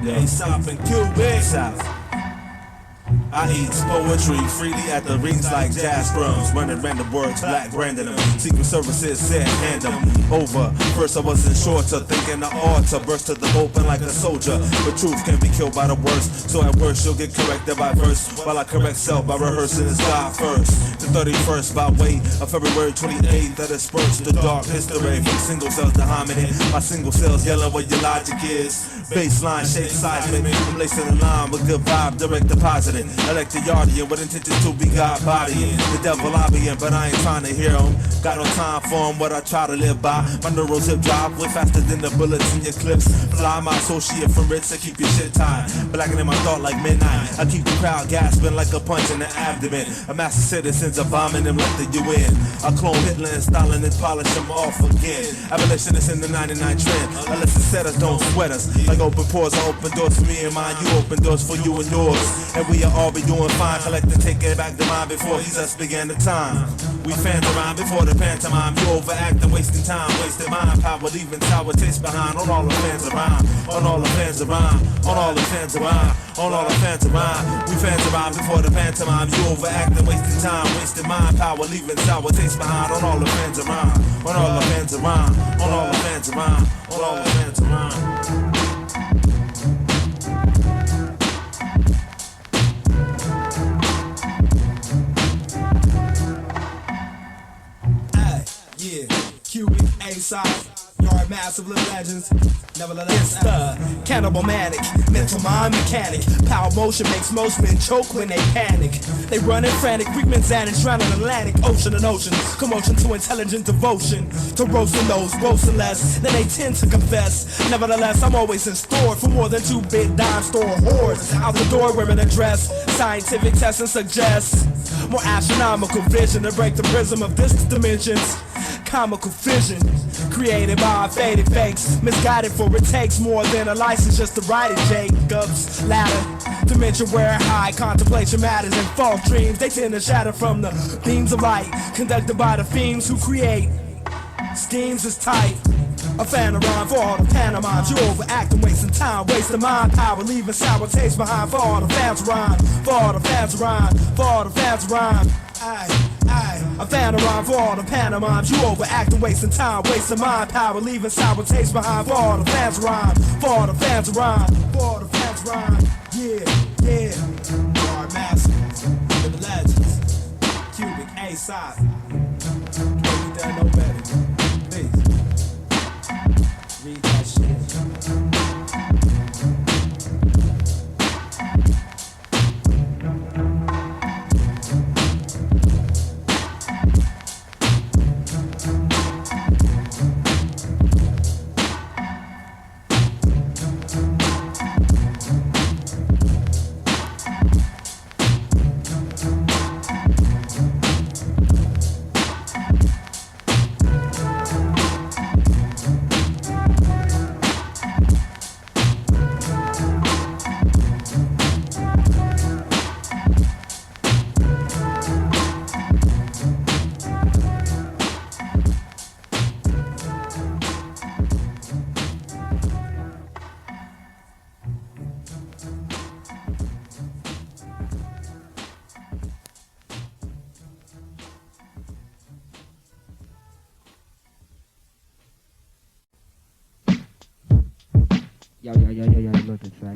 asop and Cuban. I eat poetry freely at the rings like jazz drums, running random words, black branding them. Secret services said hand them over. First I wasn't sure to thinking I ought to burst to the open like a soldier. But truth can be killed by the worst, so at worst you'll get corrected by verse, while I correct self by rehearsing as God first. The 31st by way of February 28th that dispersed the dark history from single cells to hominid. My single cells yelling what your logic is. Baseline, shape, seismic. I'm lacing the line with good vibe, direct deposited. Elect the Yardian with intentions to be God bodying. The devil lobbying, but I ain't trying to hear him. Got no time for him, what I try to live by. My neurals hip drive way faster than the bullets in your clips. Fly my associate from Ritz to keep your shit tied. Blacking in my thought like midnight. I keep the crowd gasping like a punch in the abdomen. A master citizens are bombing them like the UN. I clone Hitler and Stalin and polish them off again. Abolitionists in the 99 trend. Unless the setters don't sweat us. Like open pores, I open doors for me and mine. You open doors for you and yours. And we are all be doing fine. Collecting, taking back the mind before he just began the time. We fans around before the pantomime. You overacting, wasting time, wasting mind power, leaving sour taste behind. On all the fans around, on all the fans around, on all the fans around, on all the fans around. We fans around before the pantomime. You overacting, wasting time, wasting mind power, leaving sour taste behind. On all the fans around, on all the fans around, on all the fans around, on all the fans around. Yeah, cubic, asop, yard massive little legends. Nevertheless, it's the cannibal manic, mental mind mechanic. Power motion makes most men choke when they panic. They run in frantic, Greek men's addicts drown in Atlantic Ocean and ocean. Commotion to intelligent devotion, to roasting those boasting less than they tend to confess. Nevertheless, I'm always in store for more than 2-bit dime store hordes. Out the door wearing a dress, scientific testing suggests more astronomical vision to break the prism of this dimensions. Comical vision, created by faded fakes, misguided for it takes more than a license just to ride it. Jacob's ladder, dimension where high contemplation matters and false dreams. They tend to shatter from the beams of light, conducted by the fiends who create schemes is tight. A fan around for all the pantomimes. You overacting, wasting time, wasting mind power, leaving sour taste behind. For all the fans around, for all the fans around, for all the fans around. A fan around for all the pantomimes. You overacting, wasting time, wasting mind power, leaving sour taste behind. For all the fans around, for all the fans around, for all the fans around. Yeah, yeah. Yard masters, the legends, cubic, asop. Can't be done no better. Please read that shit. Yo, look at that.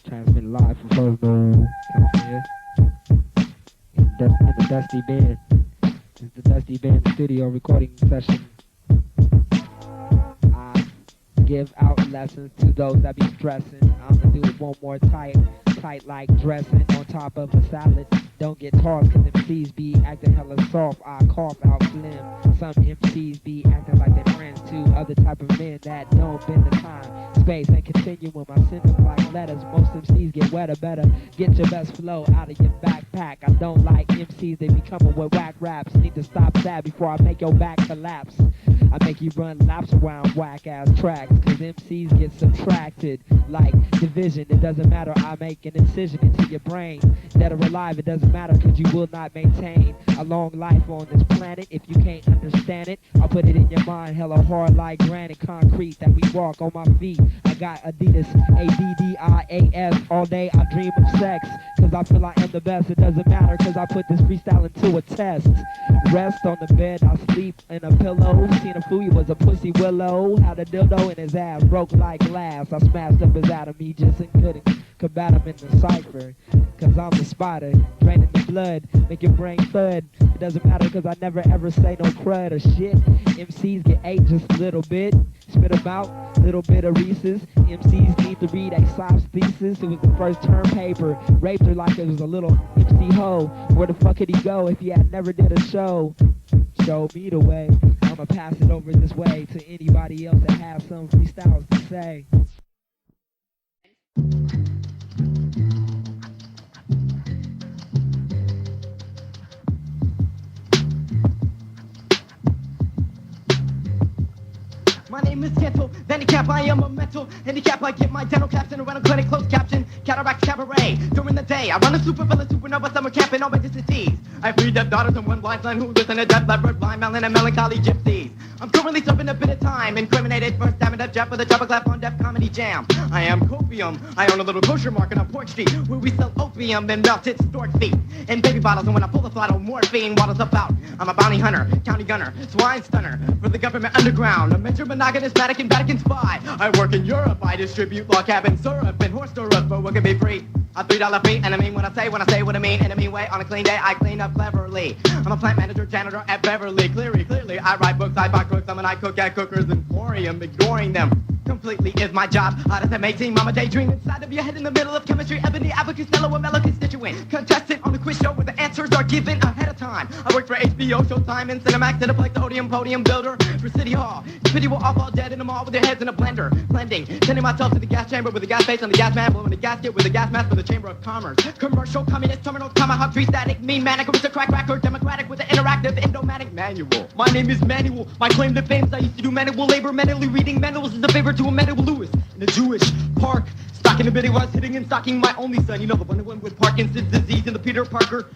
Transmit live from Fresno, California. In the Dusty Band. It's the Dusty Band studio recording session. I give out lessons to those that be stressing. I'm gonna do it one more tight like dressing on top of a salad. Don't get tossed cause MCs be acting hella soft. I cough out phlegm. Some MCs be acting like they're friends to other type of men that don't bend the time, space, and continuum. I send them like letters. Most MCs get wetter, better get your best flow out of your backpack. I don't like MCs, they be coming with whack raps. Need to stop that before I make your back collapse. I make you run laps around whack ass tracks, cause MCs get subtracted like division. It doesn't matter, I make an incision into your brain. Dead or alive, it doesn't matter, cause you will not maintain a long life on this planet. If you can't understand it, I'll put it in your mind hella hard like granite concrete that we walk on my feet. I got Adidas, ADDIAS. All day I dream of sex, cause I feel I am the best. It doesn't matter, cause I put this freestyle into a test. Rest on the bed, I sleep in a pillow. Seen a fool, he was a pussy willow. Had a dildo in his ass, broke like glass. I smashed up his atom, he just couldn't combat him in the cipher. Cause I'm the spider, draining the blood, make your brain thud. It doesn't matter, cause I never ever say no crud or shit. MCs get ate just a little bit, spit them out, little bit of Reese's. MCs need to read Aesop's thesis. It was the first term paper, raped her like it was a little MC hoe. Where the fuck could he go if he had never did a show? Show me the way, I'ma pass it over this way to anybody else that has some freestyles to say. My name is Gentle, handicap, I am a mental handicap. I get my dental caps in a rental clinic, closed caption, cataract cabaret. During the day, I run a supervillain, supernova summer camp in all my disciplines. I have 3 deaf daughters and 1 blind son who listen to deaf, leopard, blind, melon, and melancholy gypsies. I'm currently serving a bit of time, incriminated for stabbing up Jeff with a double clap on Def Comedy Jam. I am Copium, I own a little kosher market on Port Street, where we sell opium and melted stork feet. And baby bottles, and when I pull the throttle, morphine waddles about. I'm a bounty hunter, county gunner, swine stunner, for the government underground, a mentor monogamous Vatican spy. I work in Europe, I distribute log cabin syrup and horse syrup, but what can be free? A $3 fee, and I mean what I say what I mean, in a mean way. On a clean day, I clean up cleverly. I'm a plant manager, janitor at Beverly. Clearly, I write books, I buy cooks, I cook at Cookers Emporium, ignoring them completely is my job. How does that make team? I'm a daydream inside of your head in the middle of chemistry. Ebony, abacus, mellow, a mellow constituent. Contestant on the quiz show where the answers are given ahead of time. I work for HBO, Showtime, and Cinemax, Cineplex, podium builder for City Hall. Pity will all fall dead in the mall with their heads in a blender. Blending, sending myself to the gas chamber with a gas face on the gas man, blowing the gasket with a gas mask for the Chamber of Commerce. Commercial, communist, terminal, tomahawk, tree static, mean manic, aristocrat, cracker, democratic with an interactive, endomatic manual. My name is Manual. My claim to fame is I used to do manual labor, mentally reading manuals is a favor to a Manual Lewis in a Jewish park. Stocking a bitty was hitting and stocking my only son. You know the one with Parkinson's disease and the Peter Parker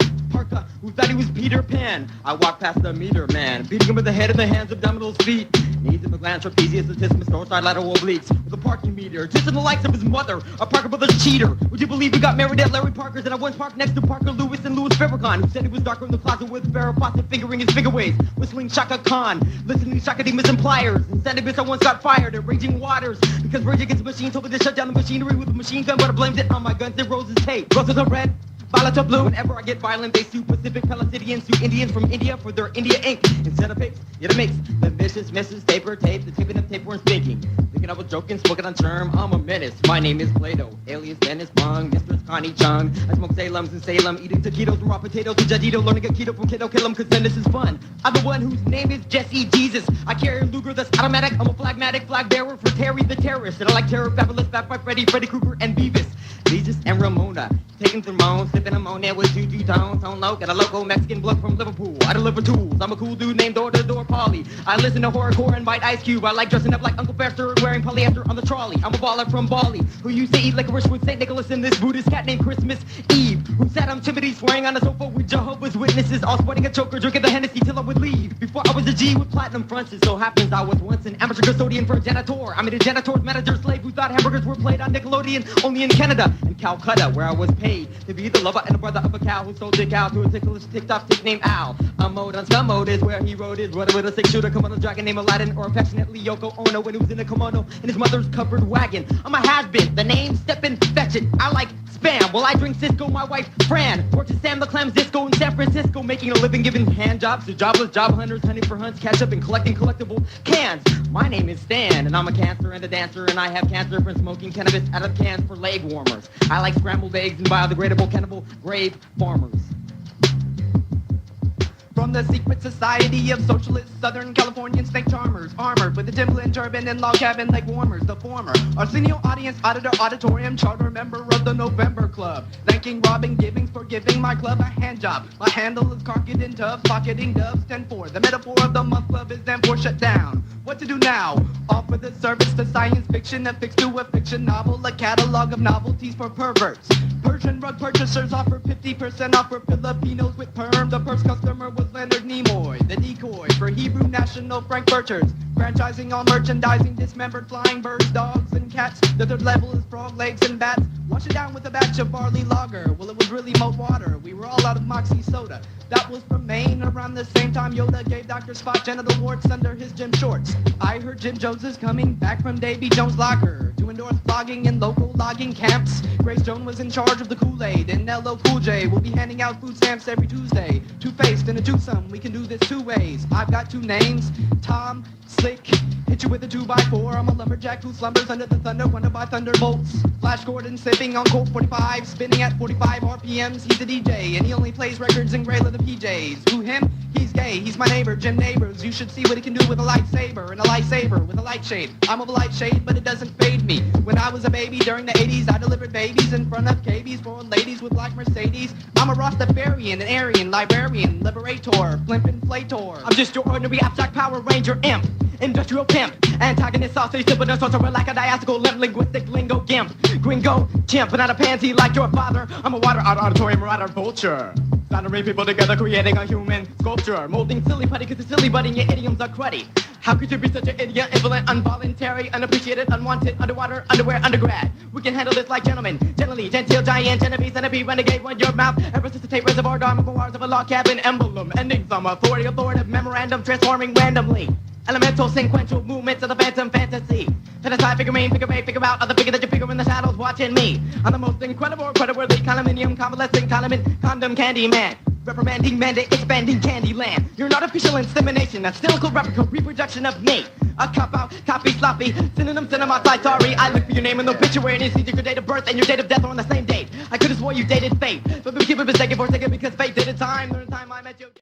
who thought he was Peter Pan. I walked past the meter man, beating him with the head in the hands, abdominals, feet. Knees in the gland, trapezius, latissimus, north side, lateral obliques. With a parking meter, just in the likes of his mother, a Parker Brothers cheater. Would you believe he got married at Larry Parker's? And I once parked next to Parker Lewis and Louis Farrakhan, who said he was darker in the closet with Farrah Fawcett fingering his finger waves, whistling Shaka Khan, listening to Shaka Demus and Pliers. Instead of this, I once got fired at Raging Waters because Rage Against the Machine told me to shut down the machinery with a machine gun, but I blamed it on my guns and roses tape. Roses are red, violets are blue. Whenever I get violent, they sue Pacific Palestinians, sue Indians from India for their India ink. Instead of pics, get a mix. The vicious misses, taper, tape, the taping of tape weren't thinking. Thinking I was joking, smoking on term, I'm a menace. My name is Plato, alias Dennis Bong, Mistress Connie Chung. I smoke Salems in Salem, eating taquitos from raw potatoes to Jadito, learning a keto from Kiddo, kill 'em, cause then this is fun. I'm the one whose name is Jesse Jesus. I carry a Luger that's automatic, I'm a phlegmatic flag bearer for Terry the Terrorist. And I like terror, fabulous, back by Freddy Krueger, and Beavis. Jesus and Ramona, taking thermones, sipping ammonia with two tones, tone low, got a local Mexican bloke from Liverpool. I deliver tools, I'm a cool dude named Door to Door Polly. I listen to horrorcore and bite Ice Cube. I like dressing up like Uncle Fester, wearing polyester on the trolley. I'm a baller from Bali, who used to eat licorice with St. Nicholas and this Buddhist cat named Christmas Eve, who sat on Timothy swearing on a sofa with Jehovah's Witnesses, all sweating a choker, drinking the Hennessy till I would leave. Before I was a G with platinum fronts, it so happens I was once an amateur custodian for a janitor. I mean a janitor's manager slave who thought hamburgers were played on Nickelodeon only in Canada and Calcutta, where I was paid to be the lover and the brother of a cow who sold dick out to a ticklish tick-tock stick named Al. A mode on spell mode is where he rode his brother with a six-shooter, Komodo dragon named Aladdin, or affectionately Yoko Ono when he was in a kimono in his mother's covered wagon. I'm a has-been, the name Steppin' Fetch It. I like spam, well I drink Cisco, my wife Fran works at Sam the Clam Disco in San Francisco, making a living giving hand jobs to jobless job hunters, hunting for hunts, catch up and collecting collectible cans. My name is Stan, and I'm a cancer and a dancer, and I have cancer from smoking cannabis out of cans for leg warmers. I like scrambled eggs and biodegradable cannibal grave farmers. From the secret society of socialist Southern Californian snake charmers, armored with a Timberland turban and log cabin leg warmers. The former Arsenio audience auditor auditorium charter member of the November Club, thanking Robin Givings for giving my club a hand job. My handle is carked in tubs, pocketing dubs 10-4. The metaphor of the month club is then for shut down. What to do now? Offer the service to science fiction, affixed to a fiction novel, a catalog of novelties for perverts. Persian rug purchasers offer 50% off for Filipinos with perm. The first customer was Leonard Nimoy, the decoy for Hebrew national frankfurters. Franchising on merchandising, dismembered flying birds, dogs, and cats. The third level is frog legs and bats. Wash it down with a batch of barley lager. Well, it was really malt water. We were all out of Moxie soda. That was from Maine. Around the same time, Yoda gave Dr. Spot genital warts under his gym shorts. I heard Jim Jones is coming back from Davy Jones' locker to endorse blogging in local logging camps. Grace Jones was in charge of the Kool-Aid, and LL Cool J will be handing out food stamps every Tuesday. Two-faced and a twosome, we can do this two ways. I've got two names, Tom Slick. Hit you with a 2x4. I'm a lumberjack who slumbers under the thunder, wonder by thunderbolts. Flash Gordon sipping on Colt 45, spinning at 45 RPMs. He's a DJ, and he only plays records in gray leather PJs. Who him? He's gay. He's my neighbor, Jim Neighbors. You should see what he can do with a lightsaber, and a lightsaber with a light shade. I'm of a light shade, but it doesn't fade me. When I was a baby during the 80s, I delivered babies in front of KBs for ladies with black Mercedes. I'm a Rastafarian, an Aryan, librarian, liberator, blimp inflator. I'm just your ordinary abstract Power Ranger imp. Industrial pimp, antagonist, sausage, typical sorcerer like a diastical limp, linguistic lingo gimp, gringo chimp, but not a pansy like your father. I'm a water art auditorium marauder vulture. Flattering people together, creating a human sculpture, molding silly putty, cause it's silly budding, your idioms are cruddy. How could you be such an idiot, invalid, involuntary, unappreciated, unwanted, underwater, underwear, undergrad? We can handle this like gentlemen, gently, genteel, giant, centipede, centipede, renegade, one your mouth, ever resuscitate, reservoir, dime, memoirs of a log cabin, emblem, ending some authority, authoritative memorandum, transforming randomly. Elemental, sequential movements of the phantom fantasy. Fantasize, figurine, figure eight, figure out other figure that you figure in the shadows watching me. I'm the most incredible, crediworthy, condominium, convalescing, condiment, condom, candy man. Reprimanding, mandate, expanding candy land. You're an artificial insemination, a cynical replica, reproduction of me. A cop-out, copy, sloppy, synonym, cinema, sorry. I look for your name in the obituary and you see your date of birth and your date of death are on the same date. I could have swore you dated fate, but we keep it mistaken for a second because fate did a time. During the time I met you.